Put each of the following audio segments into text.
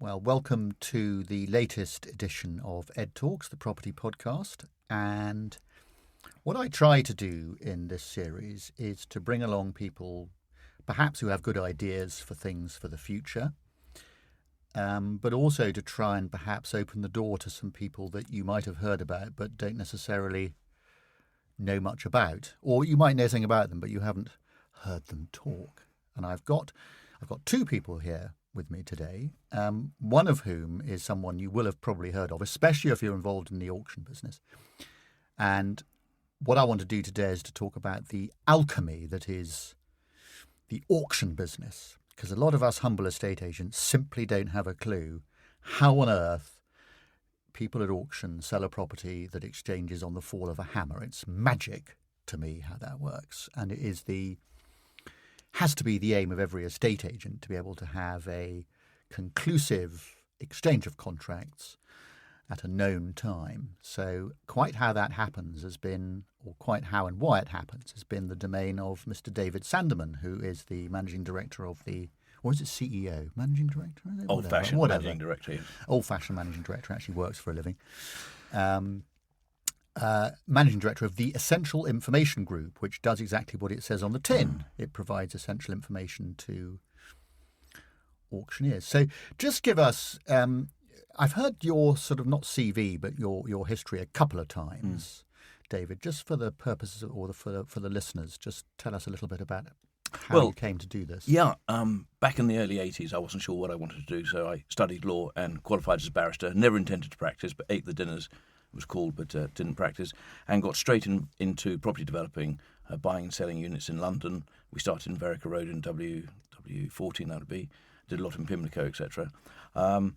Well, welcome to the latest edition of Ed Talks, the property podcast. And what I try to do in this series is to bring along people perhaps who have good ideas for things for the future, but also to try and perhaps open the door to some people that you might have heard about but don't necessarily know much about. Or you might know something about them, but you haven't heard them talk. And I've got two people here with me today, one of whom is someone you will have probably heard of, especially if you're involved in the auction business. And what I want to do today is to talk about the alchemy that is the auction business, because a lot of us humble estate agents simply don't have a clue how on earth people at auction sell a property that exchanges on the fall of a hammer. It's magic to me how that works, and it is has to be the aim of every estate agent to be able to have a conclusive exchange of contracts at a known time. So quite how that happens has been, or quite how and why it happens, has been the domain of Mr. David Sandeman, who is the managing director of the, or is it CEO? Managing director? Old-fashioned managing director. Old-fashioned managing director, actually works for a living. Managing director of the Essential Information Group, which does exactly what it says on the tin. It provides essential information to auctioneers. So just give us, I've heard your sort of not CV, but your history a couple of times, David, just for the purposes or for the listeners, just tell us a little bit about how you came to do this. Yeah, back in the early 80s, I wasn't sure what I wanted to do, so I studied law and qualified as a barrister. Never intended to practice, but ate the dinners. It was called, but didn't practice, and got straight into property developing, buying and selling units in London. We started in Verica Road in W14, that would be. Did a lot in Pimlico, etc. Had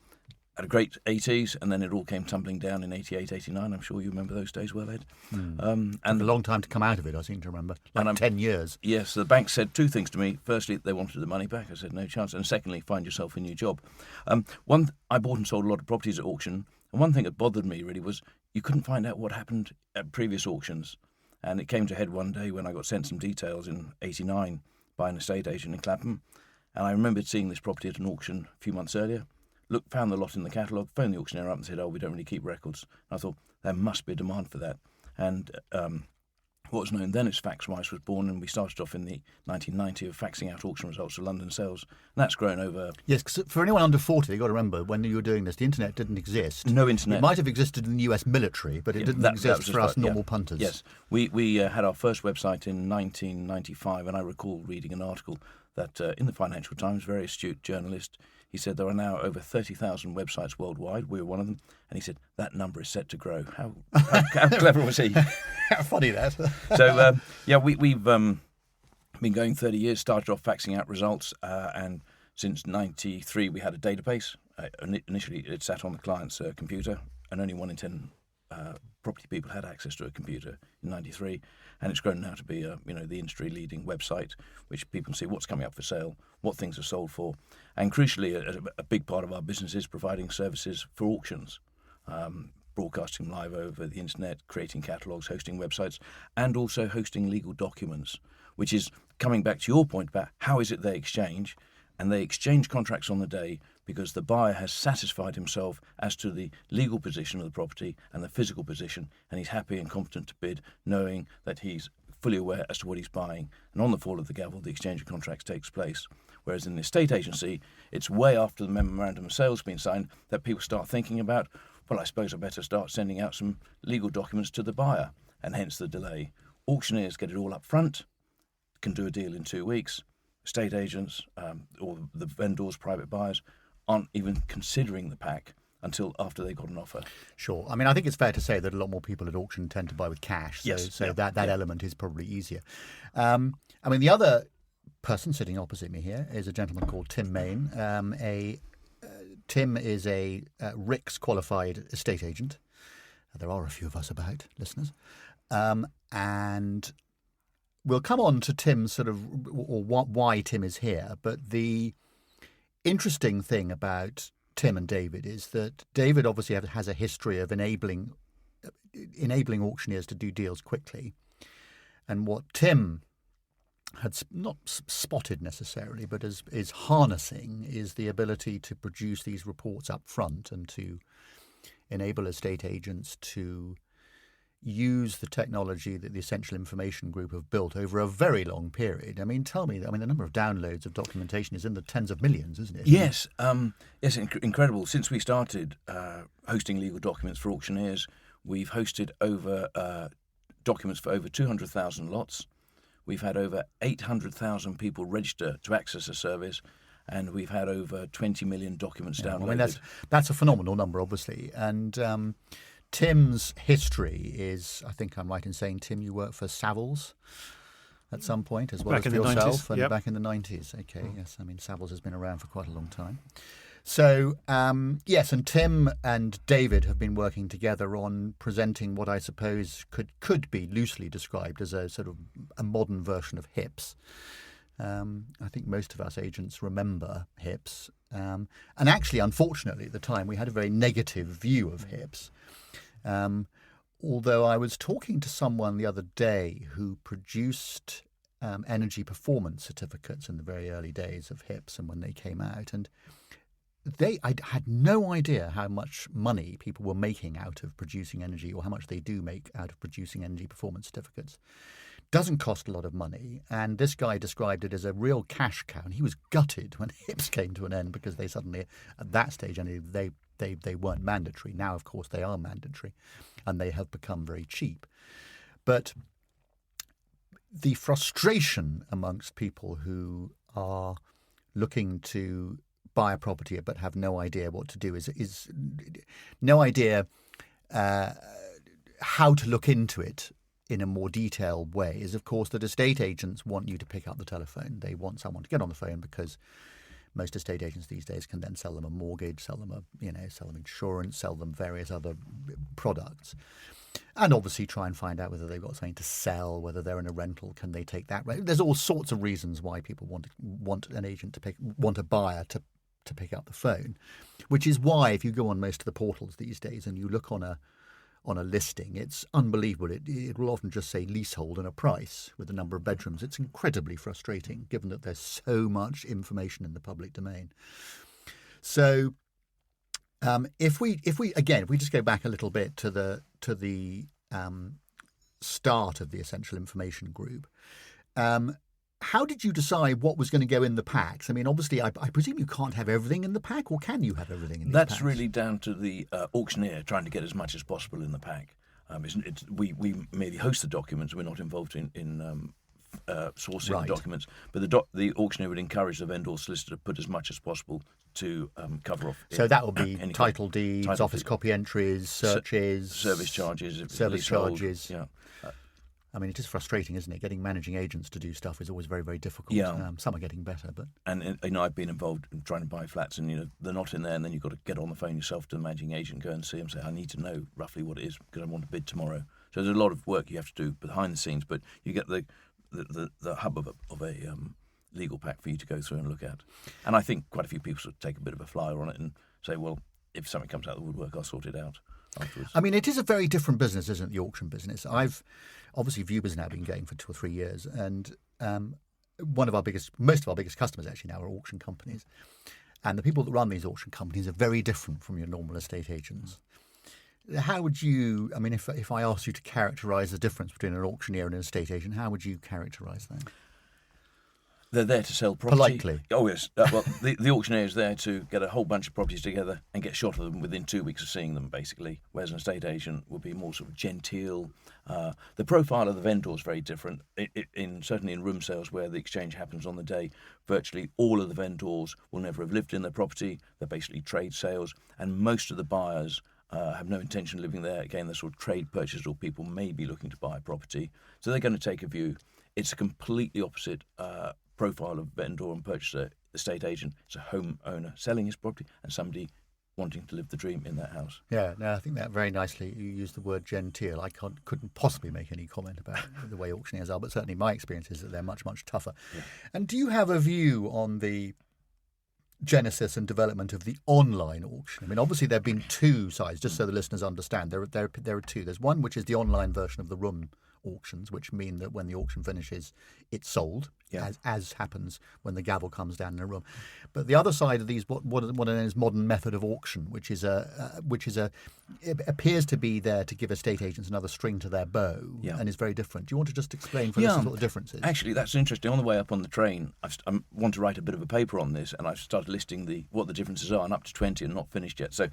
a great 80s, and then it all came tumbling down in 88, 89. I'm sure you remember those days well, Ed. And a long time to come out of it, I seem to remember. 10 years. Yes, the bank said two things to me. Firstly, they wanted the money back. I said, no chance. And secondly, find yourself a new job. I bought and sold a lot of properties at auction. And one thing that bothered me really was you couldn't find out what happened at previous auctions. And it came to head one day when I got sent some details in 89 by an estate agent in Clapham. And I remembered seeing this property at an auction a few months earlier. Found the lot in the catalogue, phoned the auctioneer up and said, we don't really keep records. And I thought, there must be a demand for that. And what was known then as FaxWise was born, and we started off in the 1990 of faxing out auction results of London sales. And that's grown over... Yes, because for anyone under 40, you've got to remember, when you were doing this, the internet didn't exist. No internet. It might have existed in the US military, but it didn't exist for us normal punters. Yes, we had our first website in 1995, and I recall reading an article that in the Financial Times, very astute journalist, he said there are now over 30,000 websites worldwide. We were one of them. And he said, that number is set to grow. How clever was he? How funny that. So, we've been going 30 years, started off faxing out results. And since 93, we had a database. Initially, it sat on the client's computer, and only 1 in 10 property people had access to a computer in 93. And it's grown now to be the industry-leading website, which people can see what's coming up for sale, what things are sold for. And crucially, a big part of our business is providing services for auctions, broadcasting live over the internet, creating catalogues, hosting websites, and also hosting legal documents, which is coming back to your point about how is it they exchange. And they exchange contracts on the day because the buyer has satisfied himself as to the legal position of the property and the physical position, and he's happy and competent to bid, knowing that he's fully aware as to what he's buying. And on the fall of the gavel, the exchange of contracts takes place. Whereas in the estate agency, it's way after the memorandum of sale has been signed that people start thinking about, well, I suppose I better start sending out some legal documents to the buyer, and hence the delay. Auctioneers get it all up front, can do a deal in 2 weeks. Estate agents or the vendors, private buyers, aren't even considering the pack until after they got an offer. Sure. I mean, I think it's fair to say that a lot more people at auction tend to buy with cash. So that element is probably easier. I mean, the other person sitting opposite me here is a gentleman called Tim Main. Tim is a RICS qualified estate agent. There are a few of us about, listeners. And we'll come on to Tim or why Tim is here. But the interesting thing about Tim and David is that David obviously has a history of enabling auctioneers to do deals quickly. And what Tim not spotted necessarily, but is harnessing, is the ability to produce these reports up front and to enable estate agents to use the technology that the Essential Information Group have built over a very long period. I mean, tell me, the number of downloads of documentation is in the tens of millions, isn't it? Yes, yes, incredible. Since we started hosting legal documents for auctioneers, we've hosted over documents for over 200,000 lots. We've had over 800,000 people register to access the service, and we've had over 20 million documents downloaded. I mean, that's a phenomenal number, obviously. And Tim's history is, I think I'm right in saying, Tim, you worked for Savills at some point as well as for yourself, and back in the 90s. Okay, yes. I mean, Savills has been around for quite a long time. So, yes, and Tim and David have been working together on presenting what I suppose could be loosely described as a sort of a modern version of HIPS. I think most of us agents remember HIPS. And actually, unfortunately, at the time, we had a very negative view of HIPS. Although I was talking to someone the other day who produced energy performance certificates in the very early days of HIPS and when they came out, and I had no idea how much money people were making out of producing energy, or how much they do make out of producing energy performance certificates. Doesn't cost a lot of money, and this guy described it as a real cash cow, and he was gutted when HIPS came to an end because they suddenly, at that stage, they weren't mandatory. Now, of course, they are mandatory, and they have become very cheap. But the frustration amongst people who are looking to buy a property but have no idea what to do is no idea how to look into it in a more detailed way, is, of course, that estate agents want you to pick up the telephone. They want someone to get on the phone because most estate agents these days can then sell them a mortgage, sell them insurance, sell them various other products, and obviously try and find out whether they've got something to sell, whether they're in a rental, can they take that? There's all sorts of reasons why people want an agent want a buyer to pick up the phone, which is why if you go on most of the portals these days and you look on a listing, it's unbelievable. It will often just say leasehold and a price with the number of bedrooms. It's incredibly frustrating given that there's so much information in the public domain. So if we just go back a little bit to the start of the Essential Information Group, how did you decide what was going to go in the packs? I mean, obviously, I presume you can't have everything in the pack, or can you have everything in the pack? That's really down to the auctioneer trying to get as much as possible in the pack. We merely host the documents. We're not involved in sourcing the documents. But the auctioneer would encourage the vendor solicitor to put as much as possible to cover off. So that would be title deeds, office copy entries, searches, service charges. Yeah. I mean, it is frustrating, isn't it? Getting managing agents to do stuff is always very, very difficult. Yeah. Some are getting better, but I've been involved in trying to buy flats, and they're not in there, and then you've got to get on the phone yourself to the managing agent, go and see them, say, I need to know roughly what it is because I want to bid tomorrow. So there's a lot of work you have to do behind the scenes, but you get the hub of a legal pack for you to go through and look at. And I think quite a few people sort of take a bit of a flyer on it and say, well, if something comes out of the woodwork, I'll sort it out afterwards. I mean, it is a very different business, isn't it, the auction business? Obviously, Vuber's now been going for 2 or 3 years, and most of our biggest customers actually now are auction companies. And the people that run these auction companies are very different from your normal estate agents. How would you, I mean, if I asked you to characterise the difference between an auctioneer and an estate agent, how would you characterise that? They're there to sell property. Politely. Oh, yes. Well, the auctioneer is there to get a whole bunch of properties together and get shot of them within 2 weeks of seeing them, basically, whereas an estate agent would be more sort of genteel. The profile of the vendor is very different. Certainly in room sales where the exchange happens on the day, virtually all of the vendors will never have lived in their property. They're basically trade sales, and most of the buyers have no intention of living there. Again, they're sort of trade purchasers or people may be looking to buy a property. So they're going to take a view. It's a completely opposite profile of vendor and purchaser. Estate agent is a homeowner selling his property and somebody wanting to live the dream in that house. Yeah, no, I think that very nicely. You used the word genteel. I couldn't possibly make any comment about the way auctioneers are, but certainly my experience is that they're much, much tougher. Yeah. And do you have a view on the genesis and development of the online auction? I mean, obviously there have been two sides, just so the listeners understand. There are two. There's one which is the online version of the room auctions, which mean that when the auction finishes, it's sold as happens when the gavel comes down in a room. But the other side of these, what are known as modern method of auction, which it appears to be there to give estate agents another string to their bow, and is very different. Do you want to just explain for us what the difference is? Actually, that's interesting. On the way up on the train, I want to write a bit of a paper on this, and I've started listing what the differences are, and up to 20 and not finished yet. So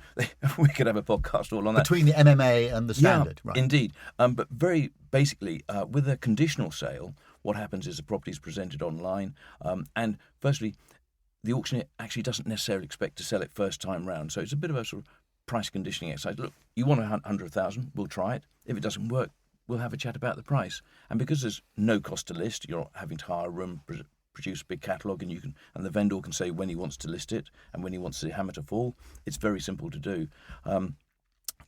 we could have a podcast all on that. Between the MMA and the standard, right? Indeed. But very basically, with a conditional sale, what happens is the property is presented online, and firstly, the auctioneer actually doesn't necessarily expect to sell it first time round. So it's a bit of a sort of price conditioning exercise. Look, you want 100,000, we'll try it. If it doesn't work, we'll have a chat about the price. And because there's no cost to list, you're not having to hire a room, produce a big catalogue, and the vendor can say when he wants to list it and when he wants the hammer to fall. It's very simple to do.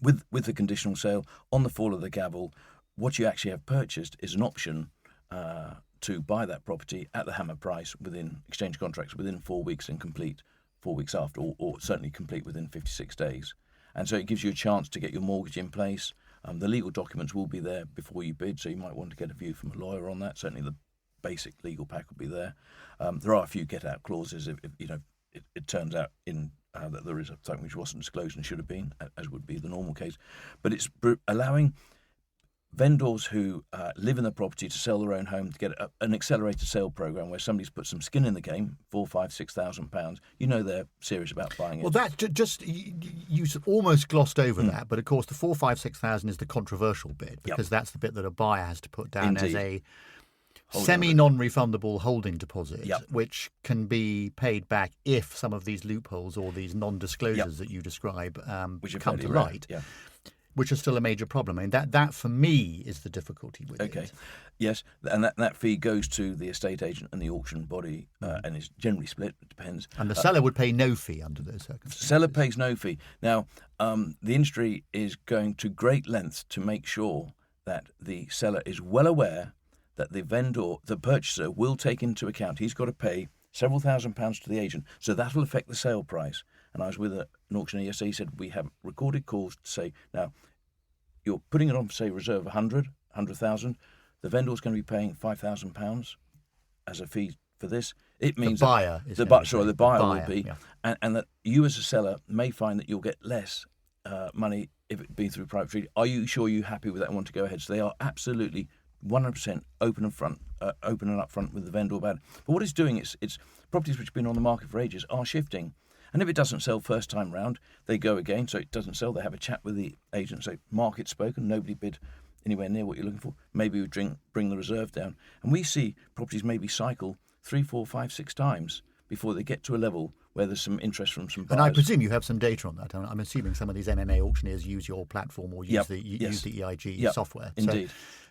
With the conditional sale, on the fall of the gavel, what you actually have purchased is an option to buy that property at the hammer price within exchange contracts within 4 weeks and complete 4 weeks after, or certainly complete within 56 days. And so it gives you a chance to get your mortgage in place. The legal documents will be there before you bid, so you might want to get a view from a lawyer on that. Certainly the basic legal pack will be there. There are a few get-out clauses if it turns out that there is something which wasn't disclosed and should have been, as would be the normal case. But it's allowing vendors who live in the property to sell their own home to get an accelerated sale program where somebody's put some skin in the game, £4,000, £5,000, they're serious about buying it. Well, that just you almost glossed over that, but of course the 4,000, 5,000, 6,000 is the controversial bit because that's the bit that a buyer has to put down as a semi-non-refundable holding deposit, which can be paid back if some of these loopholes or these non-disclosures that you describe come to light. Which is still a major problem. I mean, that for me is the difficulty with it. Yes, and that fee goes to the estate agent and the auction body, and is generally split. It depends. And the seller would pay no fee under those circumstances. Seller pays no fee. Now, the industry is going to great lengths to make sure that the seller is well aware that the purchaser will take into account he's got to pay several £1,000s to the agent, so that will affect the sale price. And I was with an auctioneer yesterday. He said, we have recorded calls to say, now, you're putting it on for, say, reserve 100,000. The vendor's going to be paying £5,000 as a fee for this. It means the buyer will be. Yeah. And that you as a seller may find that you'll get less money if it be through private treaty. Are you sure you're happy with that and want to go ahead? So they are absolutely 100% open and upfront with the vendor about it. But what it's doing is it's properties which have been on the market for ages are shifting. And if it doesn't sell first time round, they go again. So it doesn't sell. They have a chat with the agent. Say, market spoken. Nobody bid anywhere near what you're looking for. Maybe we bring the reserve down. And we see properties maybe cycle 3, 4, 5, 6 times before they get to a level where there's some interest from some buyers. And I presume you have some data on that. I'm assuming some of these MMA auctioneers use your platform or use the EIG software. Indeed.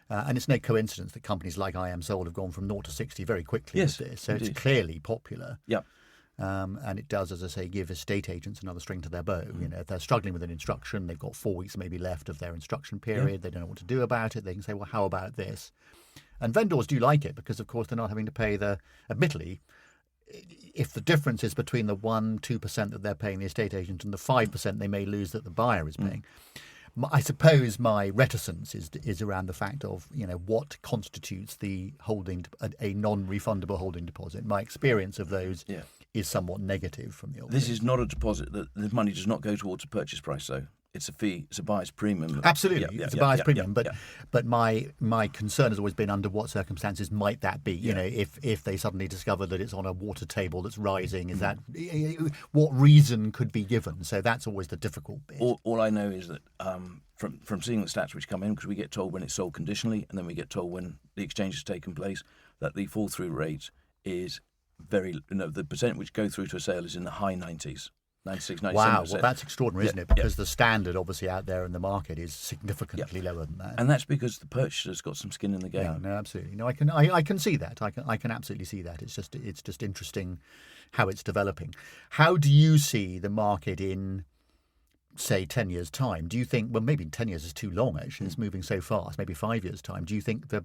And it's no coincidence that companies like I Am Sold have gone from 0 to 60 very quickly with this. So it's clearly popular. And it does, as I say, give estate agents another string to their bow. If they're struggling with an instruction, they've got 4 weeks maybe left of their instruction period. They don't know what to do about it. They can say, well, how about this? And vendors do like it because, of course, they're not having to pay admittedly, if the difference is between the 1-2% that they're paying the estate agent and the 5% they may lose that the buyer is paying. I suppose my reticence is around the fact of what constitutes a non-refundable holding deposit. My experience of those is somewhat negative from the old. This is not a deposit. The money does not go towards a purchase price, though. It's a fee. It's a buyer's premium. Absolutely, it's a buyer's premium. But my concern has always been under what circumstances might that be? If they suddenly discover that it's on a water table that's rising, is that what reason could be given? So that's always the difficult bit. All I know is that from seeing the stats which come in, because we get told when it's sold conditionally, and then we get told when the exchange has taken place, that the fall through rate is the percent which go through to a sale is in the high 90s. 96, 97%. Wow, well, that's extraordinary, isn't it? Because the standard, obviously, out there in the market is significantly lower than that. And that's because the purchaser's got some skin in the game. Yeah, no, absolutely. No, I can see that. I can absolutely see that. It's just interesting how it's developing. How do you see the market in, say, 10 years' time? Do you think, well, maybe 10 years is too long, actually. It's moving so fast. Maybe 5 years' time. Do you think the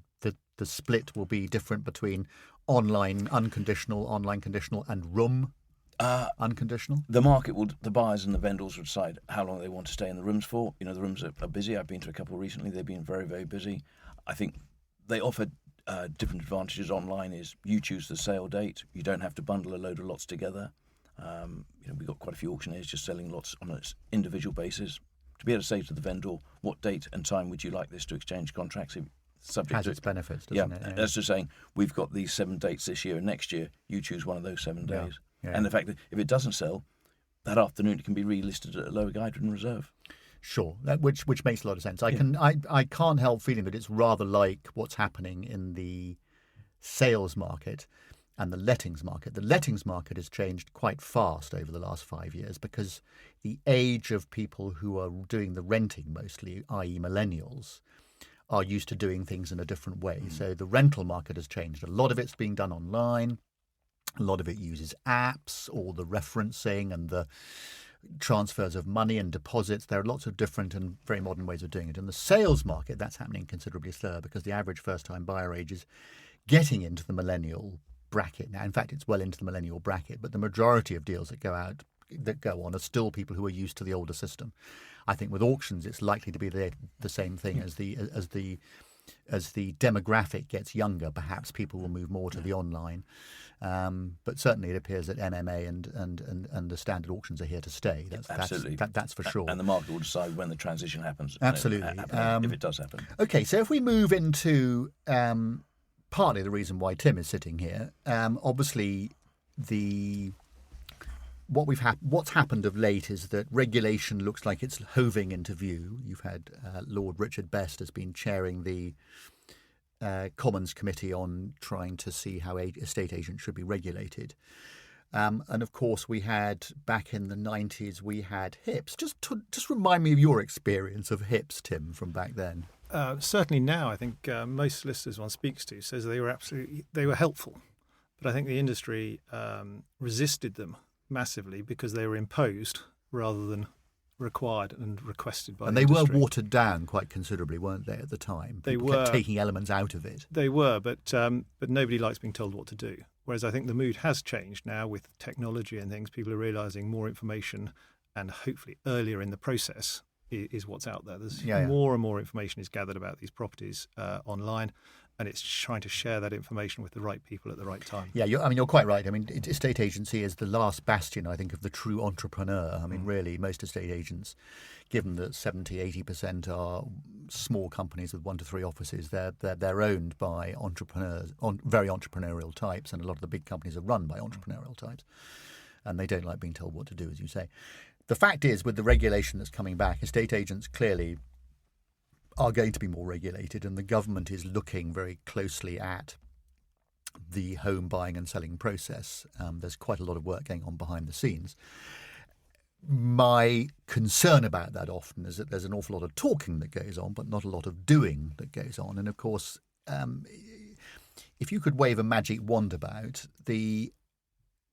split will be different between online unconditional, online conditional, and room unconditional? The market the buyers and the vendors will decide how long they want to stay in the rooms for. The rooms are busy. I've been to a couple recently. They've been very, very busy. I think they offer different advantages online is you choose the sale date. You don't have to bundle a load of lots together. We've got quite a few auctioneers just selling lots on an individual basis. To be able to say to the vendor, what date and time would you like this to exchange contracts? Subject Has to its benefits, doesn't it? Yeah. That's just saying, we've got these 7 dates this year and next year, you choose one of those 7 days. Yeah. And the fact that if it doesn't sell, that afternoon it can be relisted at a lower guide and reserve. Sure, which makes a lot of sense. I can't help feeling that it's rather like what's happening in the sales market and the lettings market. The lettings market has changed quite fast over the last 5 years because the age of people who are doing the renting mostly, i.e. millennials, are used to doing things in a different way. So the rental market has changed. A lot of it's being done online. A lot of it uses apps, or the referencing and the transfers of money and deposits. There are lots of different and very modern ways of doing it. In the sales market, that's happening considerably slower because the average first-time buyer age is getting into the millennial bracket now. In fact, it's well into the millennial bracket, but the majority of deals that go on are still people who are used to the older system. I think with auctions, it's likely to be the same thing as the demographic gets younger. Perhaps people will move more to the online, but certainly it appears that MMA and the standard auctions are here to stay. Absolutely, that's for sure. And the market will decide when the transition happens. Absolutely, if it does happen. Okay, so if we move into partly the reason why Tim is sitting here, obviously what's happened of late is that regulation looks like it's hoving into view. You've had Lord Richard Best has been chairing the Commons Committee on trying to see how estate agents should be regulated. And of course, we had back in the 90s, we had HIPs. Just remind me of your experience of HIPs, Tim, from back then. Certainly now, I think most solicitors one speaks to says they were helpful, but I think the industry resisted them massively because they were imposed rather than required and requested by the industry. And they were watered down quite considerably, weren't they, at the time? People kept taking elements out of it. They were, but nobody likes being told what to do. Whereas I think the mood has changed now with technology and things. People are realising more information and hopefully earlier in the process is what's out there. There's more and more information is gathered about these properties online, and it's trying to share that information with the right people at the right time. Yeah, you're quite right. I mean, estate agency is the last bastion, I think, of the true entrepreneur. I mean, really, most estate agents, given that 70-80% are small companies with 1 to 3 offices, they're owned by entrepreneurs, very entrepreneurial types, and a lot of the big companies are run by entrepreneurial types, and they don't like being told what to do, as you say. The fact is, with the regulation that's coming back, estate agents clearly are going to be more regulated, and the government is looking very closely at the home buying and selling process. There's quite a lot of work going on behind the scenes. My concern about that often is that there's an awful lot of talking that goes on, but not a lot of doing that goes on. And of course, if you could wave a magic wand about,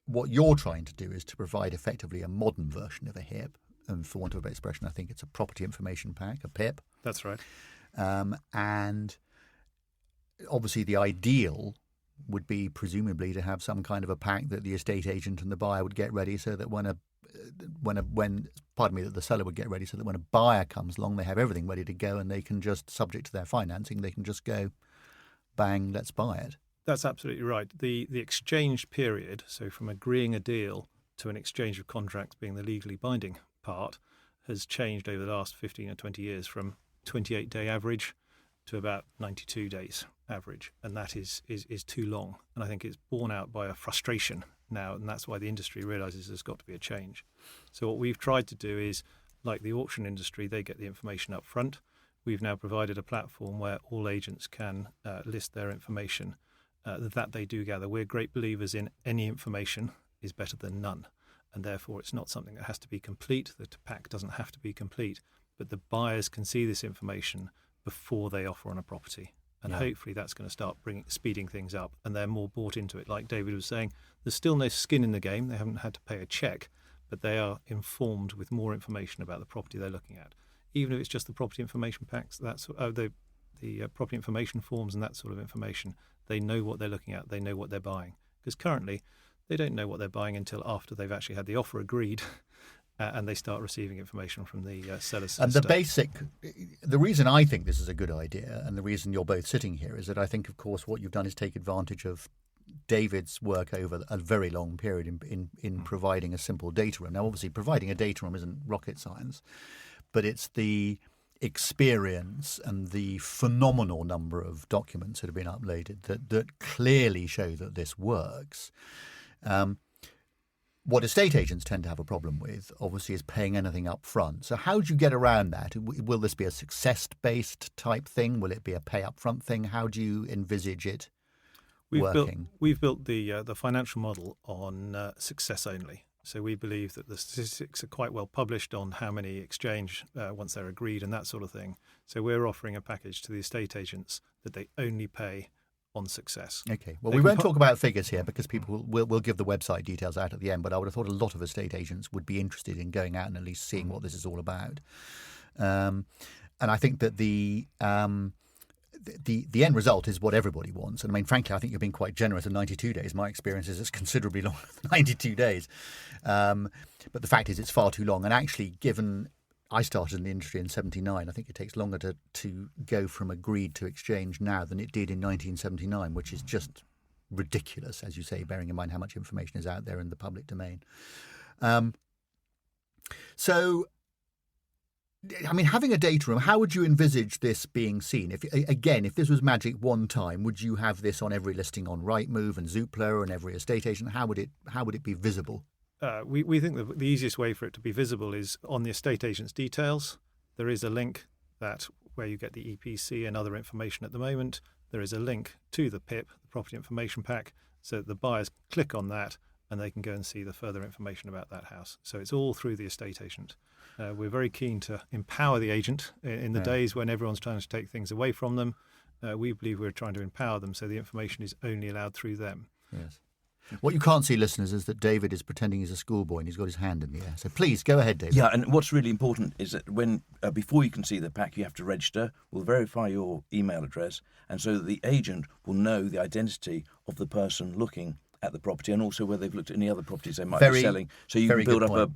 what you're trying to do is to provide effectively a modern version of a HIP. And for want of a better expression, I think it's a property information pack, a PIP. That's right. And obviously the ideal would be presumably to have some kind of a pack that the estate agent and the buyer would get ready so that the seller would get ready so that when a buyer comes along, they have everything ready to go and they can just, subject to their financing, they can just go, bang, let's buy it. That's absolutely right. The exchange period, so from agreeing a deal to an exchange of contracts being the legally binding part, has changed over the last 15 or 20 years from 28-day average to about 92 days average. And that is too long. And I think it's borne out by a frustration now. And that's why the industry realises there's got to be a change. So what we've tried to do is, like the auction industry, they get the information up front. We've now provided a platform where all agents can list their information that they do gather. We're great believers in any information is better than none. And therefore, it's not something that has to be complete. The pack doesn't have to be complete, but the buyers can see this information before they offer on a property. And hopefully that's going to start speeding things up, and they're more bought into it. Like David was saying, there's still no skin in the game. They haven't had to pay a check, but they are informed with more information about the property they're looking at. Even if it's just the property information packs, the property information forms and that sort of information, they know what they're looking at. They know what they're buying. Because currently, they don't know what they're buying until after they've actually had the offer agreed and they start receiving information from the seller's And solicitor. the reason I think this is a good idea, and the reason you're both sitting here, is that I think, of course, what you've done is take advantage of David's work over a very long period in providing a simple data room. Now, obviously, providing a data room isn't rocket science, but it's the experience and the phenomenal number of documents that have been uploaded that clearly show that this works. What estate agents tend to have a problem with, obviously, is paying anything up front. So how do you get around that? Will this be a success-based type thing? Will it be a pay-up-front thing? How do you envisage it working? We've built the financial model on success only. So we believe that the statistics are quite well published on how many exchange once they're agreed and that sort of thing. So we're offering a package to the estate agents that they only pay on success. Okay. Well, we won't talk about figures here because people will give the website details out at the end, but I would have thought a lot of estate agents would be interested in going out and at least seeing what this is all about. And I think that the end result is what everybody wants. And I mean, frankly, I think you're being quite generous at 92 days. My experience is it's considerably longer than 92 days. But the fact is it's far too long. And actually, given I started in the industry in 79, I think it takes longer to go from agreed to exchange now than it did in 1979, which is just ridiculous, as you say, bearing in mind how much information is out there in the public domain. So, I mean, having a data room, how would you envisage this being seen? If this was magic one time, would you have this on every listing on Rightmove and Zoopla and every estate agent? How would it be visible? We think that the easiest way for it to be visible is on the estate agent's details. There is a link where you get the EPC and other information at the moment. There is a link to the PIP, the Property Information Pack, so that the buyers click on that and they can go and see the further information about that house. So it's all through the estate agent. We're very keen to empower the agent in the days when everyone's trying to take things away from them. We believe we're trying to empower them so the information is only allowed through them. Yes. What you can't see, listeners, is that David is pretending he's a schoolboy and he's got his hand in the air. So please, go ahead, David. Yeah, and what's really important is that when before you can see the pack, you have to register. We'll verify your email address, and so that the agent will know the identity of the person looking at the property and also whether they've looked at any other properties they might be selling. So you can build up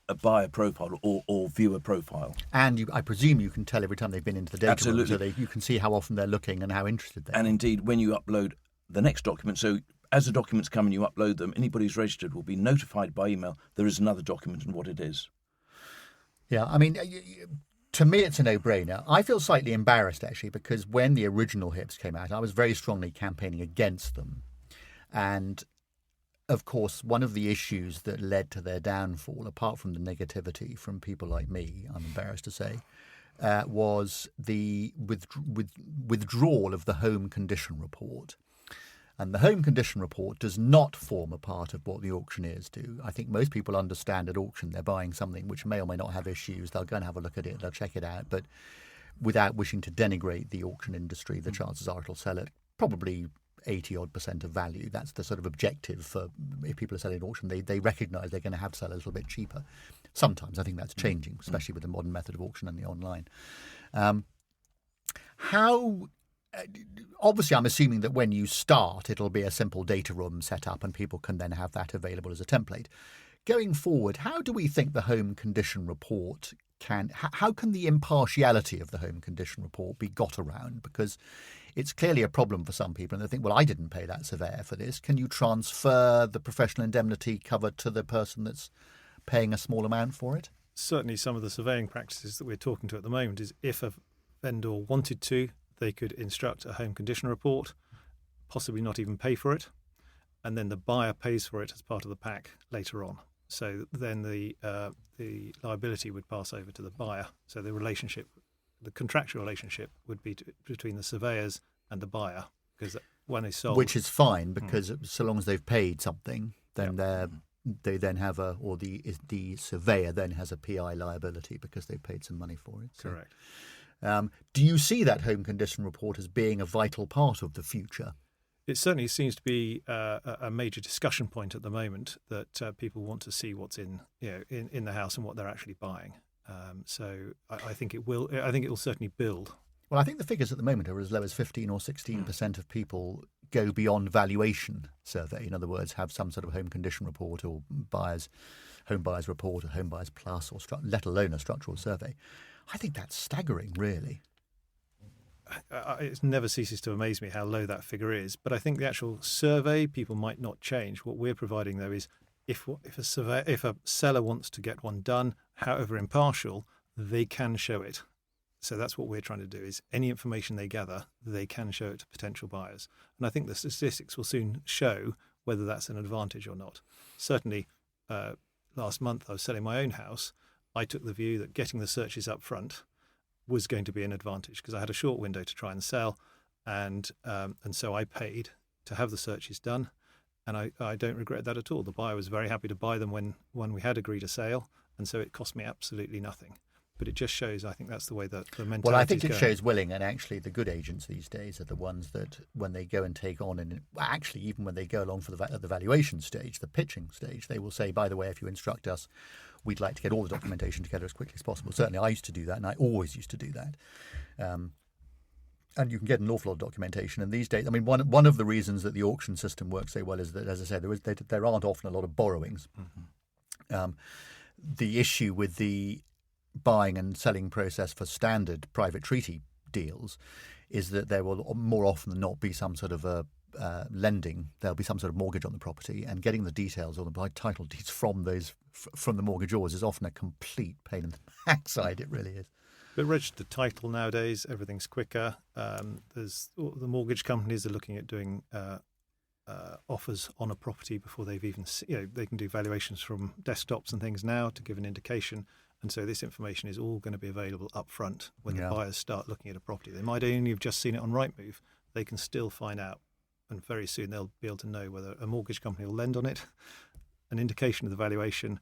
a buyer profile or viewer profile. And I presume you can tell every time they've been into the data room, so you can see how often they're looking and how interested they are. And indeed, when you upload the next document, so as the documents come and you upload them, anybody who's registered will be notified by email there is another document and what it is. Yeah, I mean, to me it's a no-brainer. I feel slightly embarrassed, actually, because when the original HIPs came out, I was very strongly campaigning against them. And, of course, one of the issues that led to their downfall, apart from the negativity from people like me, I'm embarrassed to say, was the withdrawal of the home condition report. And the home condition report does not form a part of what the auctioneers do. I think most people understand at auction they're buying something which may or may not have issues. They'll go and have a look at it, they'll check it out. But without wishing to denigrate the auction industry, the chances are it'll sell at probably 80-odd% of value. That's the sort of objective for if people are selling at auction. They recognise they're going to have to sell a little bit cheaper. Sometimes I think that's changing, especially with the modern method of auction and the online. Obviously, I'm assuming that when you start, it'll be a simple data room set up and people can then have that available as a template. Going forward, how do we think the home condition report how can the impartiality of the home condition report be got around? Because it's clearly a problem for some people and they think, well, I didn't pay that surveyor for this. Can you transfer the professional indemnity cover to the person that's paying a small amount for it? Certainly some of the surveying practices that we're talking to at the moment is if a vendor wanted to, they could instruct a home condition report, possibly not even pay for it, and then the buyer pays for it as part of the pack later on. So then the liability would pass over to the buyer. So the contractual relationship would be between the surveyors and the buyer, because when they sold, which is fine because so long as they've paid something, then they then have the surveyor then has a PI liability because they've paid some money for it. So. Correct. Do you see that home condition report as being a vital part of the future? It certainly seems to be a major discussion point at the moment that people want to see what's in the house and what they're actually buying. So I think it will. I think it will certainly build Well, I think the figures at the moment are as low as 15 or 16% of people go beyond valuation survey. In other words, have some sort of home condition report or home buyers report or home buyers plus, or let alone a structural survey. I think that's staggering, really. It never ceases to amaze me how low that figure is. But I think the actual survey, people might not change. What we're providing, though, is if a seller wants to get one done, however impartial, they can show it. So that's what we're trying to do, is any information they gather, they can show it to potential buyers. And I think the statistics will soon show whether that's an advantage or not. Certainly, last month I was selling my own house. I took the view that getting the searches up front was going to be an advantage because I had a short window to try and sell. And so I paid to have the searches done. And I don't regret that at all. The buyer was very happy to buy them when we had agreed a sale. And so it cost me absolutely nothing. But it just shows, I think that's the way that the mentality is. Well, I think it shows willing, and actually the good agents these days are the ones that when they go and take on, and actually even when they go along for the valuation stage, the pitching stage, they will say, by the way, if you instruct us, we'd like to get all the documentation together as quickly as possible. Certainly I used to do that, and I always used to do that. And you can get an awful lot of documentation. And these days, I mean, one of the reasons that the auction system works so well is that, as I said, there aren't often a lot of borrowings. Mm-hmm. The issue with the buying and selling process for standard private treaty deals is that there will more often than not be some sort of a lending. There'll be some sort of mortgage on the property, and getting the details or the title deeds from the mortgagors is often a complete pain in the backside. It really is. But registered title nowadays, everything's quicker. The mortgage companies are looking at doing offers on a property before they've even, they can do valuations from desktops and things now to give an indication. And so this information is all going to be available up front when the buyers start looking at a property. They might only have just seen it on Rightmove. They can still find out. And very soon they'll be able to know whether a mortgage company will lend on it, an indication of the valuation,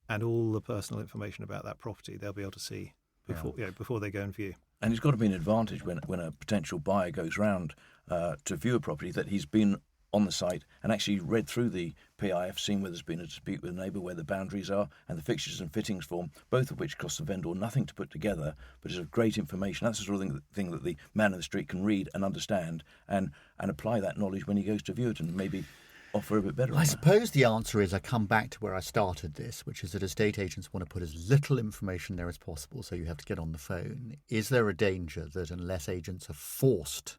and all the personal information about that property they'll be able to see before they go and view. And it's got to be an advantage when a potential buyer goes round to view a property that he's been on the site and actually read through the PIF, seen where there's been a dispute with a neighbour, where the boundaries are, and the fixtures and fittings form, both of which cost the vendor nothing to put together, but is of great information. That's the sort of thing that the man in the street can read and understand and apply that knowledge when he goes to view it and maybe offer a bit better. I suppose the answer is I come back to where I started this, which is that estate agents want to put as little information there as possible, so you have to get on the phone. Is there a danger that unless agents are forced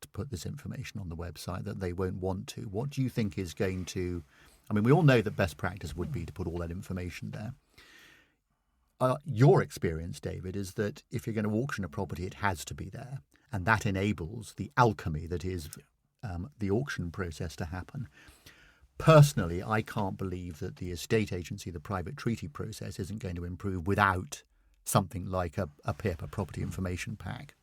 to put this information on the website that they won't want to? What do you think is going to... I mean, we all know that best practice would be to put all that information there. Your experience, David, is that if you're going to auction a property, it has to be there. And that enables the alchemy that is the auction process to happen. Personally, I can't believe that the estate agency, the private treaty process, isn't going to improve without something like a PIP, a property information pack,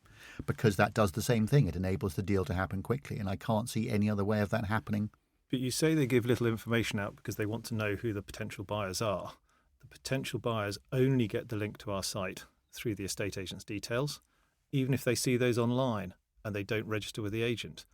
because that does the same thing. It enables the deal to happen quickly, and I can't see any other way of that happening. But you say they give little information out because they want to know who the potential buyers are. The potential buyers only get the link to our site through the estate agent's details. Even if they see those online and they don't register with the agent,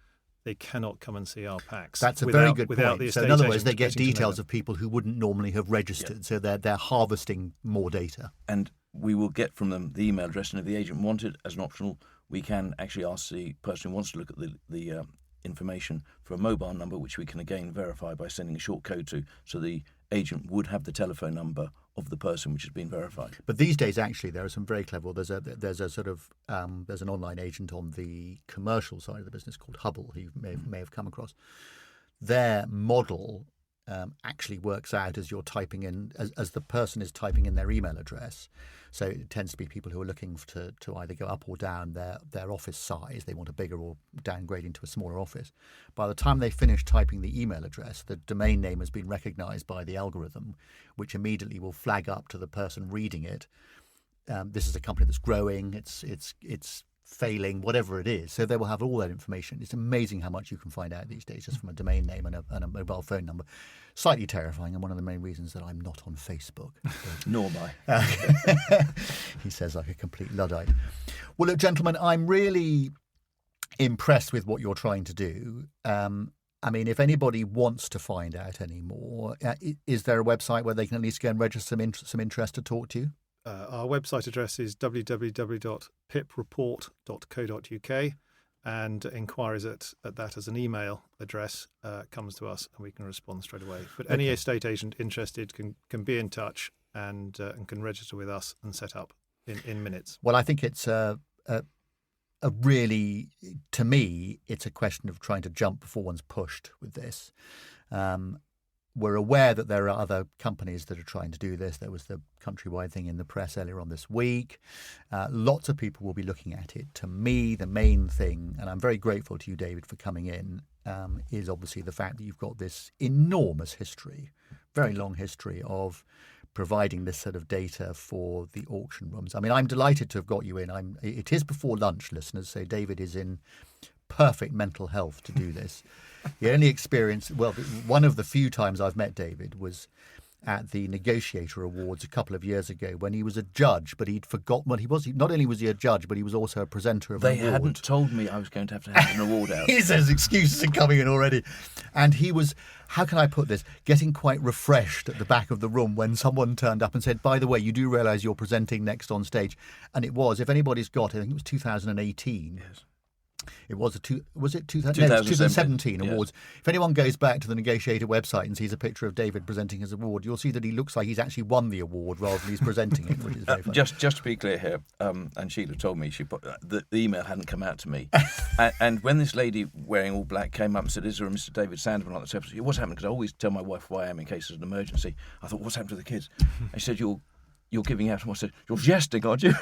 they cannot come and see our packs. That's a very good point. So in other words, they get details of people who wouldn't normally have registered. So they're harvesting more data. And we will get from them the email address, and if the agent wants it as an optional, we can actually ask the person who wants to look at the information for a mobile number, which we can again verify by sending a short code to, so the agent would have the telephone number of the person which has been verified. But these days, actually, there are some very clever. There's a sort of there's an online agent on the commercial side of the business called Hubble, who you may have come across. Their model actually works out as you're typing in, as the person is typing in their email address. So it tends to be people who are looking to either go up or down their office size. They want a bigger or downgrading to a smaller office. By the time they finish typing the email address, the domain name has been recognized by the algorithm, which immediately will flag up to the person reading it. This is a company that's growing. It's failing, whatever it is. So they will have all that information. It's amazing how much you can find out these days just from a domain name and a mobile phone number. Slightly terrifying, and one of the main reasons that I'm not on Facebook. Nor am I. He says like a complete Luddite. Well, look, gentlemen, I'm really impressed with what you're trying to do. I mean, if anybody wants to find out any more, is there a website where they can at least go and register some interest to talk to you? Our website address is www.pipreport.co.uk, and inquiries at that as an email address comes to us, and we can respond straight away. But any estate agent interested can be in touch and can register with us and set up in minutes. Well, I think it's a really, to me, it's a question of trying to jump before one's pushed with this. We're aware that there are other companies that are trying to do this. There was the Countrywide thing in the press earlier on this week. Lots of people will be looking at it. To me, the main thing, and I'm very grateful to you, David, for coming in, is obviously the fact that you've got this enormous history, very long history of providing this sort of data for the auction rooms. I mean, I'm delighted to have got you in. It is before lunch, listeners, so David is in perfect mental health to do this. The only experience, well, one of the few times I've met David was at the Negotiator Awards a couple of years ago when he was a judge, but he'd forgotten what he was. Not only was he a judge, but he was also a presenter of an award. They hadn't told me I was going to have an award out. He says excuses are coming in already. And he was, how can I put this, getting quite refreshed at the back of the room when someone turned up and said, by the way, you do realise you're presenting next on stage. And it was, if anybody's got, I think it was 2018. Yes. It was 2017 yes. awards. If anyone goes back to the Negotiator website and sees a picture of David presenting his award, you'll see that he looks like he's actually won the award rather than he's presenting it, which is very funny. Just to be clear here, and Sheila told me she put, the email hadn't come out to me. and when this lady wearing all black came up and said, "Is there a Mr. David Sandeman on the episode?" I said, "What's happened?" Because I always tell my wife who I am in case there's an emergency. I thought, "What's happened to the kids?" And she said, You're giving out. And I said, "You're jesting, aren't you?"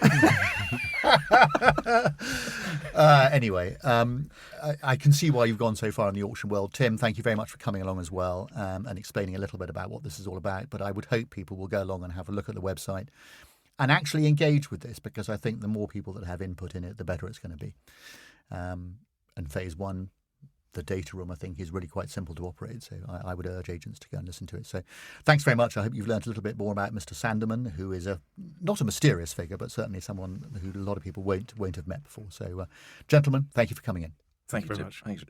Anyway, I can see why you've gone so far in the auction world. Tim, thank you very much for coming along as well and explaining a little bit about what this is all about. But I would hope people will go along and have a look at the website and actually engage with this, because I think the more people that have input in it, the better it's going to be. And phase one, the data room, I think, is really quite simple to operate. So I would urge agents to go and listen to it. So thanks very much. I hope you've learned a little bit more about Mr. Sandeman, who is not a mysterious figure, but certainly someone who a lot of people won't have met before. So, gentlemen, thank you for coming in. Thank you very Tim. much. Thanks.